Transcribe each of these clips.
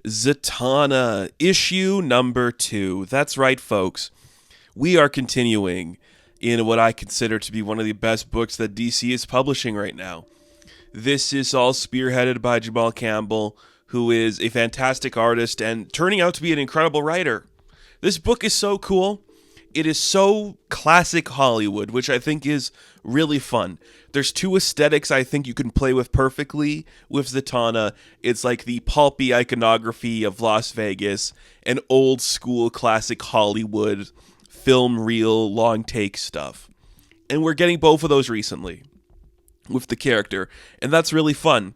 Zatanna, issue number 2. That's right, folks. We are continuing in what I consider to be one of the best books that DC is publishing right now. This is all spearheaded by Jamal Campbell, who is a fantastic artist and turning out to be an incredible writer. This book is so cool. It is so classic Hollywood, which I think is really fun. There's two aesthetics I think you can play with perfectly with Zatanna. It's like the pulpy iconography of Las Vegas and old school classic Hollywood film reel long take stuff. And we're getting both of those recently with the character, and that's really fun.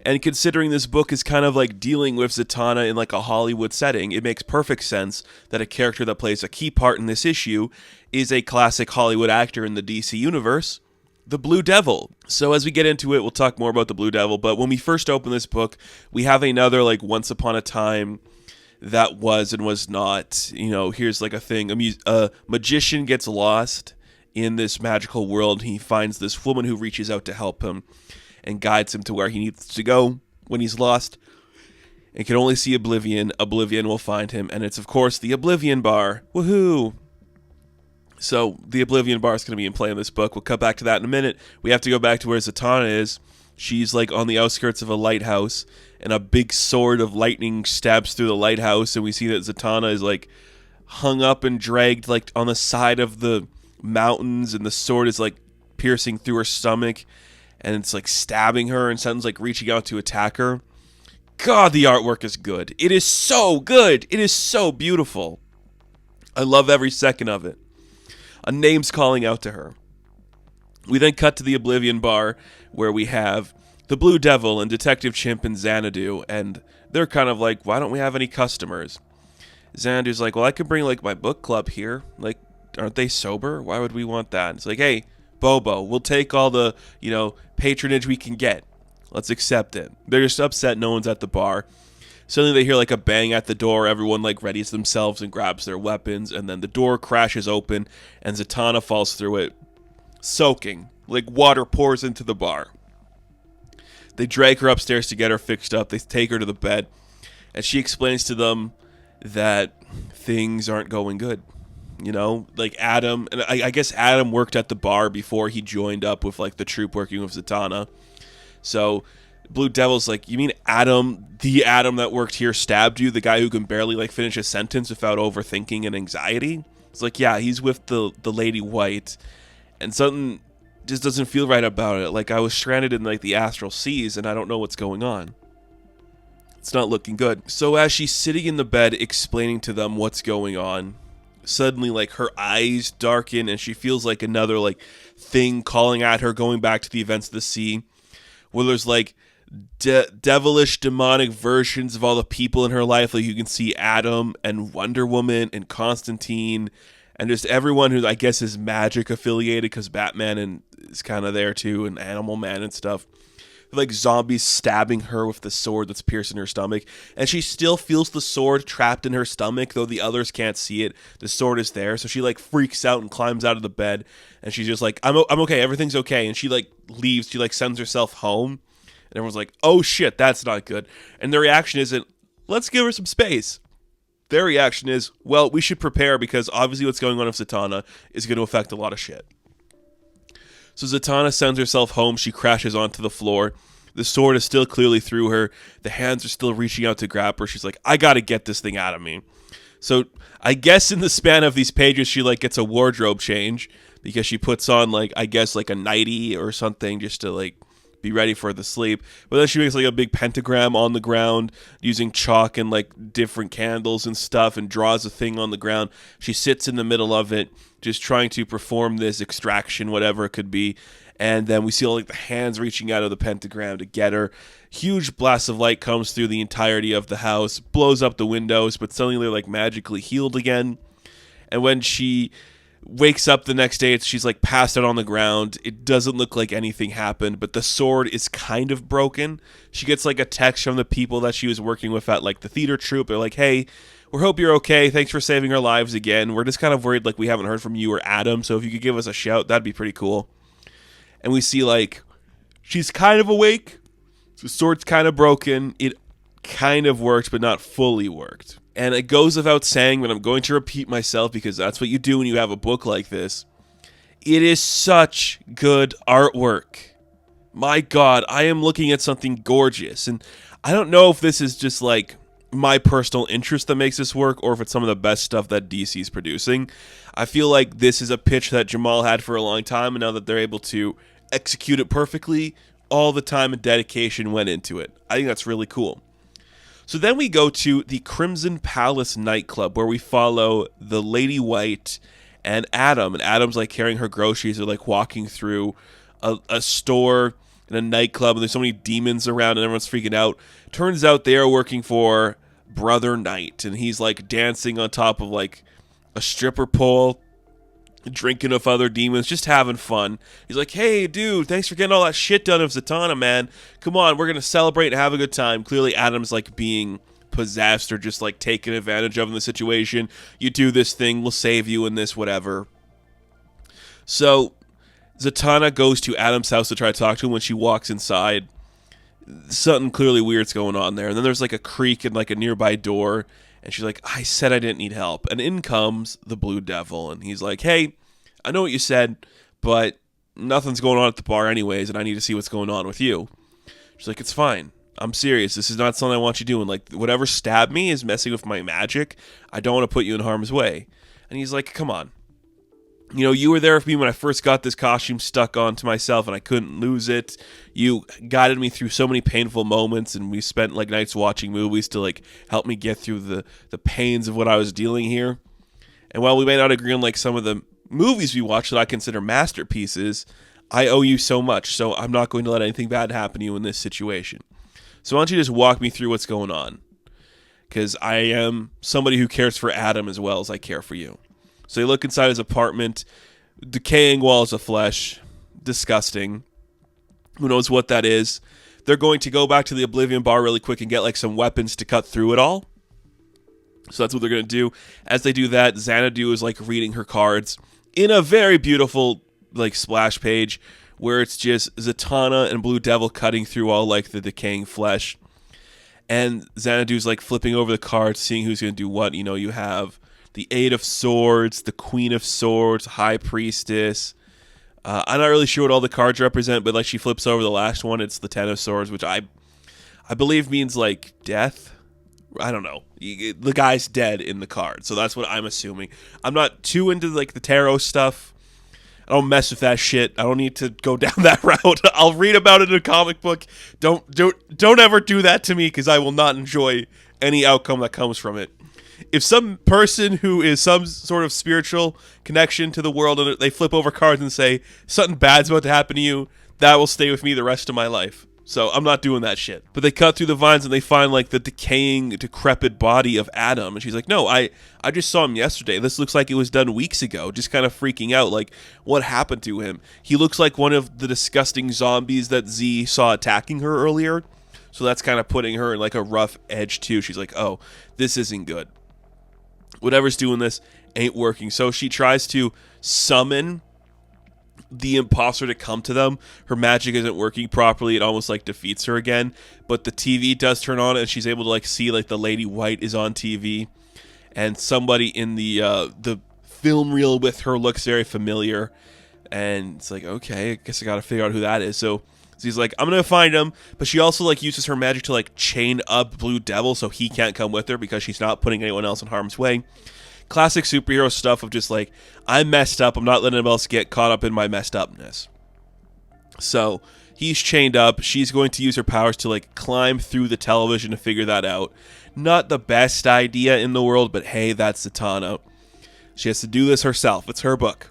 And considering this book is kind of like dealing with Zatanna in like a Hollywood setting, it makes perfect sense that a character that plays a key part in this issue is a classic Hollywood actor in the DC universe, the Blue Devil. So as we get into it, we'll talk more about the Blue Devil, but when we first open this book, we have another like once upon a time that was and was not. You know, here's like a thing, a magician gets lost in this magical world. He finds this woman who reaches out to help him and guides him to where he needs to go when he's lost and can only see Oblivion. Oblivion will find him, and it's, of course, the Oblivion Bar. Woohoo! So, the Oblivion Bar is going to be in play in this book. We'll cut back to that in a minute. We have to go back to where Zatanna is. She's, like, on the outskirts of a lighthouse, and a big sword of lightning stabs through the lighthouse, and we see that Zatanna is, like, hung up and dragged, like, on the side of the mountains, and the sword is, like, piercing through her stomach, and it's like stabbing her, and Sentinel's like reaching out to attack her. God, the artwork is good. It is so good. It is so beautiful. I love every second of it. A name's calling out to her. We then cut to the Oblivion Bar, where we have the Blue Devil and Detective Chimp and Xanadu, and they're kind of like, why don't we have any customers? Xanadu's like, well, I could bring like my book club here. Like, aren't they sober? Why would we want that? It's like, hey, Bobo, we'll take all the, patronage we can get. Let's accept it. They're just upset no one's at the bar. Suddenly they hear like a bang at the door. Everyone like readies themselves and grabs their weapons, and then the door crashes open and Zatanna falls through it, soaking. Like water pours into the bar. They drag her upstairs to get her fixed up. They take her to the bed, and she explains to them that things aren't going good. Like Adam, and I guess Adam worked at the bar before he joined up with like the troop working with Zatanna. So Blue Devil's like, you mean Adam, the Adam that worked here stabbed you? The guy who can barely like finish a sentence without overthinking and anxiety? It's like, yeah, he's with the Lady White, and something just doesn't feel right about it. Like I was stranded in like the astral seas and I don't know what's going on. It's not looking good. So as she's sitting in the bed explaining to them what's going on, suddenly like her eyes darken and she feels like another like thing calling at her, going back to the events of the sea, where there's like devilish demonic versions of all the people in her life. Like you can see Adam and Wonder Woman and Constantine and just everyone who I guess is magic affiliated, because Batman is kind of there too, and Animal Man and stuff. Like zombies stabbing her with the sword that's piercing her stomach, and she still feels the sword trapped in her stomach, though the others can't see it. The sword is there, so she like freaks out and climbs out of the bed, and she's just like, I'm okay, everything's okay, and she like leaves. She like sends herself home, and everyone's like, oh shit, that's not good. And their reaction isn't, let's give her some space. Their reaction is, well, we should prepare, because obviously what's going on with Zatanna is going to affect a lot of shit. So Zatanna sends herself home. She crashes onto the floor. The sword is still clearly through her. The hands are still reaching out to grab her. She's like, I gotta get this thing out of me. So I guess in the span of these pages, she like gets a wardrobe change, because she puts on like, I guess like a nightie or something just to like be ready for the sleep. But then she makes like a big pentagram on the ground using chalk and like different candles and stuff, and draws a thing on the ground. She sits in the middle of it, just trying to perform this extraction, whatever it could be. And then we see all like the hands reaching out of the pentagram to get her. Huge blast of light comes through the entirety of the house, blows up the windows, but suddenly they're like magically healed again. And when she wakes up the next day, she's like passed out on the ground. It doesn't look like anything happened, but the sword is kind of broken. She gets like a text from the people that she was working with at like the theater troupe. They're like, hey, we hope you're okay. Thanks for saving our lives again. We're just kind of worried like we haven't heard from you or Adam, so if you could give us a shout, that'd be pretty cool. And we see like she's kind of awake. The sword's kind of broken. It kind of worked, but not fully worked. And it goes without saying, but I'm going to repeat myself because that's what you do when you have a book like this. It is such good artwork. My God, I am looking at something gorgeous. And I don't know if this is just like my personal interest that makes this work or if it's some of the best stuff that DC is producing. I feel like this is a pitch that Jamal had for a long time, and now that they're able to execute it perfectly, all the time and dedication went into it. I think that's really cool. So then we go to the Crimson Palace nightclub where we follow the Lady White and Adam. And Adam's like carrying her groceries or like walking through a store in a nightclub, and there's so many demons around and everyone's freaking out. Turns out they are working for Brother Knight, and he's like dancing on top of like a stripper pole, drinking with other demons, just having fun. He's like, hey, dude, thanks for getting all that shit done of Zatanna, man. Come on, we're going to celebrate and have a good time. Clearly, Adam's like being possessed or just like taken advantage of in the situation. You do this thing, we'll save you in this, whatever. So Zatanna goes to Adam's house to try to talk to him. When she walks inside, something clearly weird's going on there. And then there's like a creak in like a nearby door. And she's like, I said I didn't need help. And in comes the Blue Devil. And he's like, hey, I know what you said, but nothing's going on at the bar anyways, and I need to see what's going on with you. She's like, it's fine. I'm serious. This is not something I want you doing. Like, whatever stabbed me is messing with my magic. I don't want to put you in harm's way. And he's like, come on. You know, you were there for me when I first got this costume stuck onto myself and I couldn't lose it. You guided me through so many painful moments, and we spent like nights watching movies to like help me get through the pains of what I was dealing here. And while we may not agree on like some of the movies we watch that I consider masterpieces, I owe you so much, so I'm not going to let anything bad happen to you in this situation. So why don't you just walk me through what's going on? Because I am somebody who cares for Adam as well as I care for you. So they look inside his apartment, decaying walls of flesh, disgusting. Who knows what that is? They're going to go back to the Oblivion Bar really quick and get like some weapons to cut through it all. So that's what they're going to do. As they do that, Xanadu is like reading her cards in a very beautiful like splash page where it's just Zatanna and Blue Devil cutting through all like the decaying flesh. And Xanadu's like flipping over the cards, seeing who's going to do what. You know, you have the Eight of Swords, the Queen of Swords, High Priestess. I'm not really sure what all the cards represent, but like she flips over the last one, it's the Ten of Swords, which I believe means like death. I don't know. The guy's dead in the card, so that's what I'm assuming. I'm not too into like the tarot stuff. I don't mess with that shit. I don't need to go down that route. I'll read about it in a comic book. Don't ever do that to me, because I will not enjoy any outcome that comes from it. If some person who is some sort of spiritual connection to the world and they flip over cards and say something bad's about to happen to you, that will stay with me the rest of my life. So I'm not doing that shit. But they cut through the vines and they find like the decaying, decrepit body of Adam. And she's like, no, I just saw him yesterday. This looks like it was done weeks ago. Just kind of freaking out. Like, what happened to him? He looks like one of the disgusting zombies that Z saw attacking her earlier. So that's kind of putting her in like a rough edge too. She's like, oh, this isn't good. Whatever's doing this ain't working. So she tries to summon the imposter to come to them. Her magic isn't working properly. It almost like defeats her again. But the TV does turn on and she's able to like see like the Lady White is on TV. And somebody in the film reel with her looks very familiar. And it's like, okay, I guess I gotta figure out who that is. So he's like, I'm gonna find him, but she also like uses her magic to like chain up Blue Devil so he can't come with her because she's not putting anyone else in harm's way. Classic superhero stuff of just like, I'm messed up, I'm not letting anyone else get caught up in my messed upness. So he's chained up. She's going to use her powers to like climb through the television to figure that out. Not the best idea in the world, but hey, that's Zatanna. She has to do this herself. It's her book.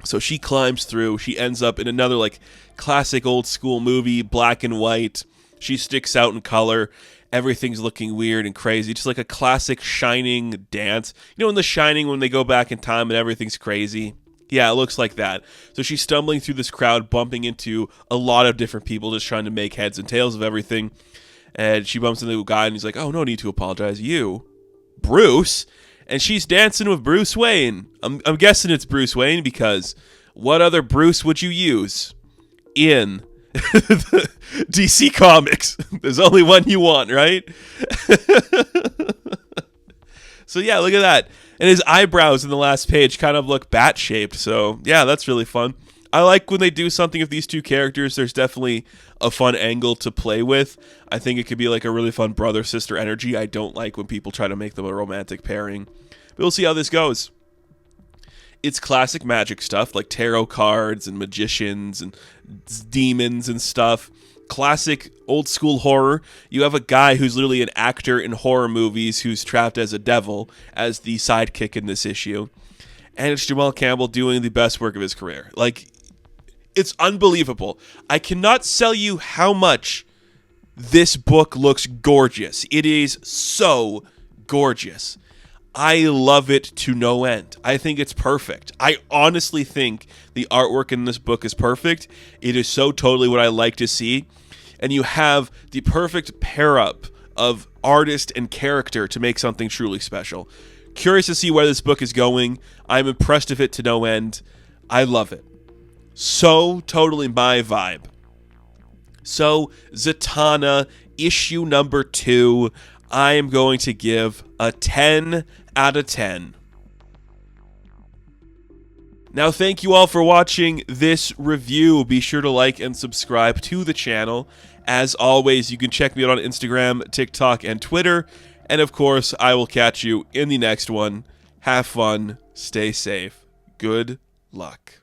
So she climbs through. She ends up in another like classic old school movie, black and white. She sticks out in color. Everything's looking weird and crazy. Just like a classic Shining dance. You know in The Shining when they go back in time and everything's crazy? Yeah, it looks like that. So she's stumbling through this crowd, bumping into a lot of different people, just trying to make heads and tails of everything. And she bumps into a guy and he's like, oh, no need to apologize. You, Bruce? And she's dancing with Bruce Wayne. I'm guessing it's Bruce Wayne because what other Bruce would you use in DC Comics. There's only one you want, right? So yeah, look at that. And his eyebrows in the last page kind of look bat-shaped. So yeah, that's really fun. I like when they do something with these two characters. There's definitely a fun angle to play with. I think it could be like a really fun brother-sister energy. I don't like when people try to make them a romantic pairing. But we'll see how this goes. It's classic magic stuff, like tarot cards and magicians and demons and stuff. Classic old school horror. You have a guy who's literally an actor in horror movies who's trapped as a devil as the sidekick in this issue. And it's Jamal Campbell doing the best work of his career. Like, it's unbelievable. I cannot sell you how much this book looks gorgeous. It is so gorgeous. I love it to no end. I think it's perfect. I honestly think the artwork in this book is perfect. It is so totally what I like to see. And you have the perfect pair-up of artist and character to make something truly special. Curious to see where this book is going. I'm impressed with it to no end. I love it. So totally my vibe. So, Zatanna, issue number 2, I am going to give a 10 out of 10. Now, thank you all for watching this review. Be sure to like and subscribe to the channel. As always, you can check me out on Instagram, TikTok, and Twitter. And of course, I will catch you in the next one. Have fun. Stay safe. Good luck.